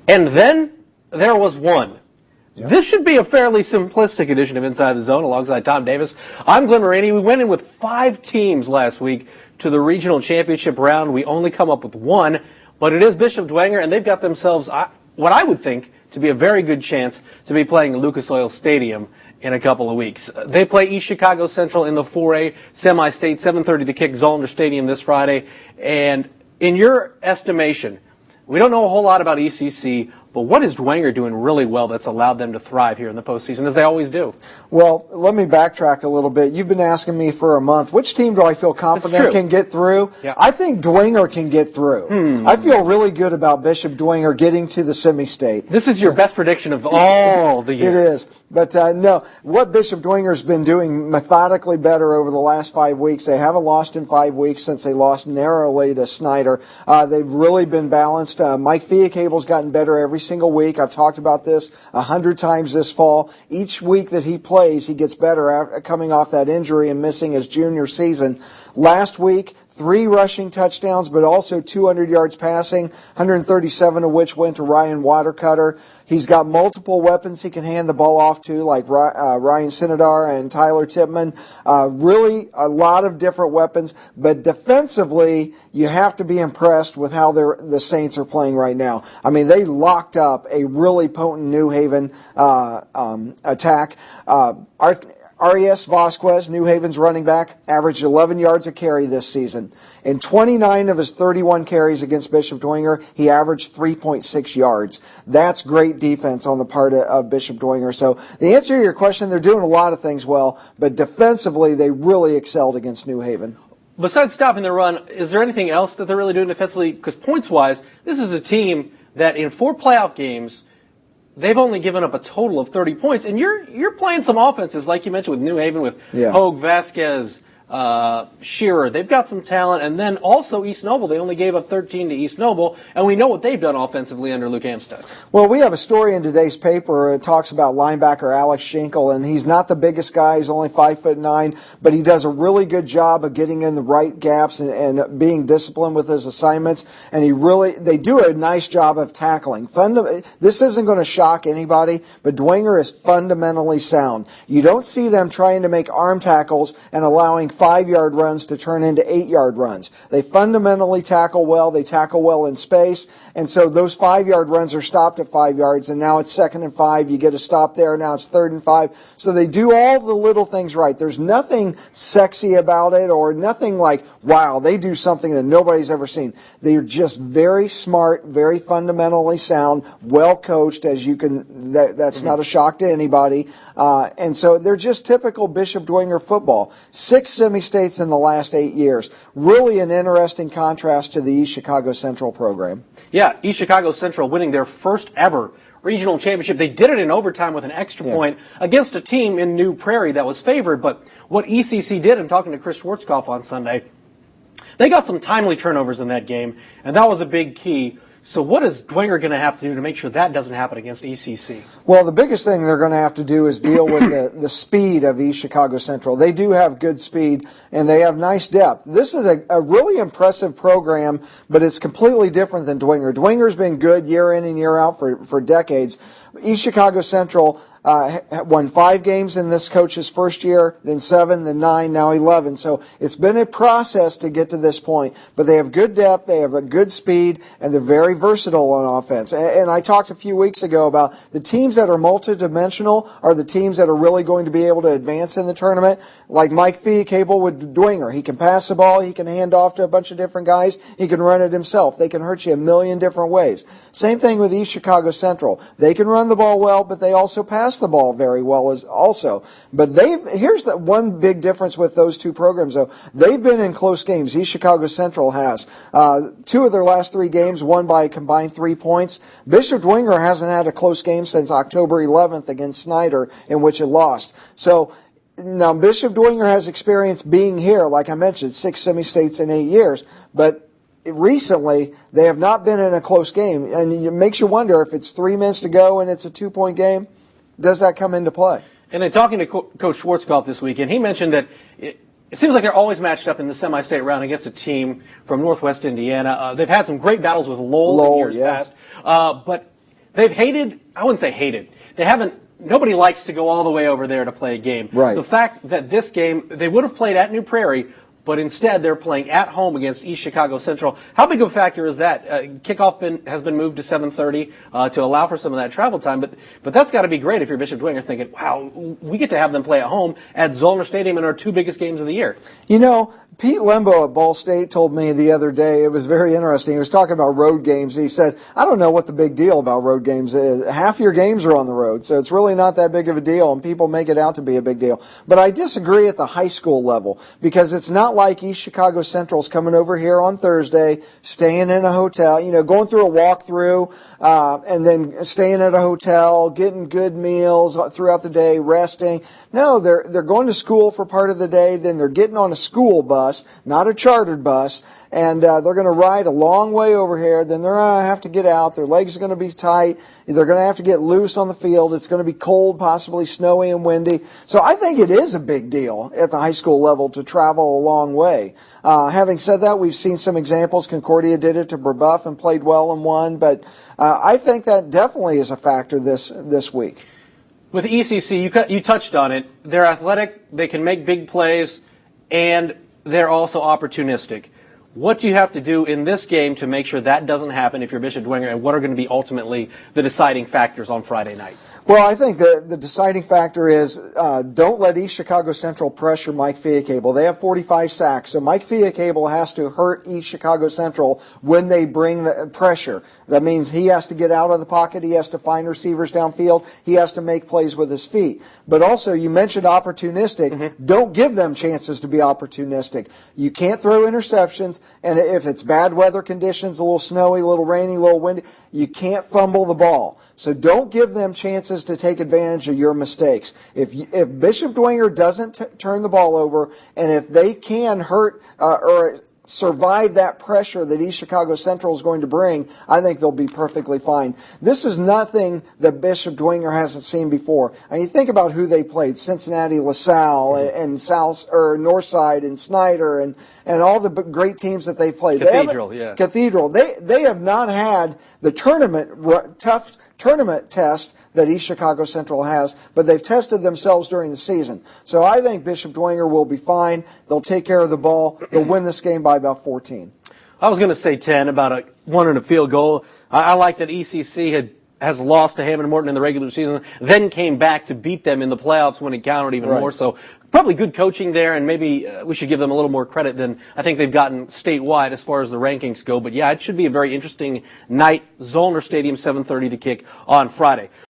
And then there was one. Yep. This should be a fairly simplistic edition of Inside the Zone alongside Tom Davis. I'm Glenn Moraney. We went in with 5 teams last week to the regional championship round. We only come up with one, but it is Bishop Dwenger, and they've got themselves what I would think to be a very good chance to be playing Lucas Oil Stadium in a couple of weeks. They play East Chicago Central in the 4A semi-state, 7:30 to kick Zollner Stadium this Friday. And in your estimation, we don't know a whole lot about ECC, but what is Dwenger doing really well that's allowed them to thrive here in the postseason, as they always do? Well, let me backtrack a little bit. You've been asking me for a month, which team do I feel confident can get through? Yeah. I think Dwenger can get through. I feel really good about Bishop Dwenger getting to the semi-state. This is your best prediction of all the years. It is. But no, what Bishop Dwenger's been doing methodically better over the last 5 weeks. They haven't lost in 5 weeks since they lost narrowly to Snyder. They've really been balanced. Mike Fiacable's gotten better every single week. I've talked about this 100 times this fall. Each week that he plays, he gets better after coming off that injury and missing his junior season. Last week, 3 rushing touchdowns, but also 200 yards passing, 137 of which went to Ryan Watercutter. He's got multiple weapons he can hand the ball off to, like Ryan Sinadar and Tyler Tipman. Really a lot of different weapons, but defensively, you have to be impressed with how the Saints are playing right now. I mean, they locked up a really potent New Haven attack. R.E.S. Vasquez, New Haven's running back, averaged 11 yards a carry this season. In 29 of his 31 carries against Bishop Dwenger, he averaged 3.6 yards. That's great defense on the part of Bishop Dwenger. So the answer to your question, they're doing a lot of things well, but defensively they really excelled against New Haven. Besides stopping the run, is there anything else that they're really doing defensively? Because points-wise, this is a team that in 4 playoff games, they've only given up a total of 30 points, and you're playing some offenses, like you mentioned with New Haven, with Hogue, Vasquez, Shearer. They've got some talent, and then also East Noble. They only gave up 13 to East Noble, and we know what they've done offensively under Luke Amstead. Well, we have a story in today's paper. It talks about linebacker Alex Schinkel, and he's not the biggest guy. He's only 5'9", but he does a really good job of getting in the right gaps and being disciplined with his assignments. And they do a nice job of tackling. This isn't going to shock anybody, but Dwenger is fundamentally sound. You don't see them trying to make arm tackles and allowing 5-yard runs to turn into 8-yard runs. They fundamentally tackle well. They tackle well in space. And so those 5-yard runs are stopped at 5 yards, and now it's 2nd and 5. You get a stop there. Now it's 3rd and 5. So they do all the little things right. There's nothing sexy about it or nothing like, wow, they do something that nobody's ever seen. They're just very smart, very fundamentally sound, well coached, as you can, that's not a shock to anybody. And so they're just typical Bishop Dwenger football. 6 semi-states in the last 8 years. Really an interesting contrast to the East Chicago Central program. Yeah, East Chicago Central winning their first ever regional championship. They did it in overtime with an extra point against a team in New Prairie that was favored. But what ECC did, I'm talking to Chris Schwarzkopf on Sunday, they got some timely turnovers in that game, and that was a big key. So what is Dwenger going to have to do to make sure that doesn't happen against ECC? Well, the biggest thing they're going to have to do is deal with the speed of East Chicago Central. They do have good speed, and they have nice depth. This is a really impressive program, but it's completely different than Dwenger. Dwenger's been good year in and year out for decades. East Chicago Central won 5 games in this coach's first year, then 7, then 9, now 11. So it's been a process to get to this point. But they have good depth, they have a good speed, and they're very versatile on offense. And I talked a few weeks ago about the teams that are multidimensional are the teams that are really going to be able to advance in the tournament. Like Mike Fiacable with Dwenger. He can pass the ball, he can hand off to a bunch of different guys, he can run it himself. They can hurt you a million different ways. Same thing with East Chicago Central. They can run the ball well, but they also pass the ball very well as also. But here's the one big difference with those two programs, though. They've been in close games. East Chicago Central has. 2 of their last 3 games won by a combined 3 points. Bishop Dwenger hasn't had a close game since October 11th against Snyder, in which it lost. So now Bishop Dwenger has experience being here, like I mentioned, 6 semi-states in 8 years, but recently they have not been in a close game, and it makes you wonder if it's 3 minutes to go and it's a 2-point game, does that come into play? And in talking to Coach Schwarzkopf this weekend, he mentioned that it seems like they're always matched up in the semi-state round against a team from Northwest Indiana. They've had some great battles with Lowell in years past, but they've hated, I wouldn't say hated, they haven't, nobody likes to go all the way over there to play a game. Right. The fact that this game, they would have played at New Prairie, but instead they're playing at home against East Chicago Central. How big of a factor is that? Kickoff has been moved to 7:30 to allow for some of that travel time, but that's got to be great if you're Bishop Dwenger thinking, wow, we get to have them play at home at Zollner Stadium in our two biggest games of the year. You know, Pete Lembo at Ball State told me the other day, it was very interesting. He was talking about road games. He said, I don't know what the big deal about road games is. Half your games are on the road, so it's really not that big of a deal, and people make it out to be a big deal. But I disagree at the high school level, because it's not like East Chicago Central's coming over here on Thursday, staying in a hotel, going through a walkthrough, and then staying at a hotel, getting good meals throughout the day, resting. No, they're going to school for part of the day, then they're getting on a school bus, not a chartered bus, and they're going to ride a long way over here. Then they're going to have to get out. Their legs are going to be tight. They're going to have to get loose on the field. It's going to be cold, possibly snowy and windy. So I think it is a big deal at the high school level to travel a long way. Having said that, we've seen some examples. Concordia did it to Brebeuf and played well and won, but I think that definitely is a factor this week. With ECC, you touched on it. They're athletic. They can make big plays, and they're also opportunistic. What do you have to do in this game to make sure that doesn't happen if you're Bishop Dwenger, and what are going to be ultimately the deciding factors on Friday night? Well, I think the deciding factor is don't let East Chicago Central pressure Mike Fiacable. They have 45 sacks, so Mike Fiacable has to hurt East Chicago Central when they bring the pressure. That means he has to get out of the pocket, he has to find receivers downfield, he has to make plays with his feet. But also, you mentioned opportunistic. Mm-hmm. Don't give them chances to be opportunistic. You can't throw interceptions, and if it's bad weather conditions, a little snowy, a little rainy, a little windy, you can't fumble the ball. So don't give them chances to take advantage of your mistakes. If Bishop Dwenger doesn't turn the ball over, and if they can hurt or survive that pressure that East Chicago Central is going to bring, I think they'll be perfectly fine. This is nothing that Bishop Dwenger hasn't seen before. And you think about who they played: Cincinnati, LaSalle, and South or Northside, and Snyder, and all the great teams that they've played. Cathedral. They have not had the tough tournament test that East Chicago Central has, but they've tested themselves during the season. So I think Bishop Dwenger will be fine. They'll take care of the ball. They'll win this game by about 14. I was going to say 10, about a one and a field goal. I like that ECC has lost to Hammond Morton in the regular season, then came back to beat them in the playoffs when it counted even more. So probably good coaching there, and maybe we should give them a little more credit than I think they've gotten statewide as far as the rankings go. But yeah, it should be a very interesting night. Zollner Stadium, 7:30 to kick on Friday.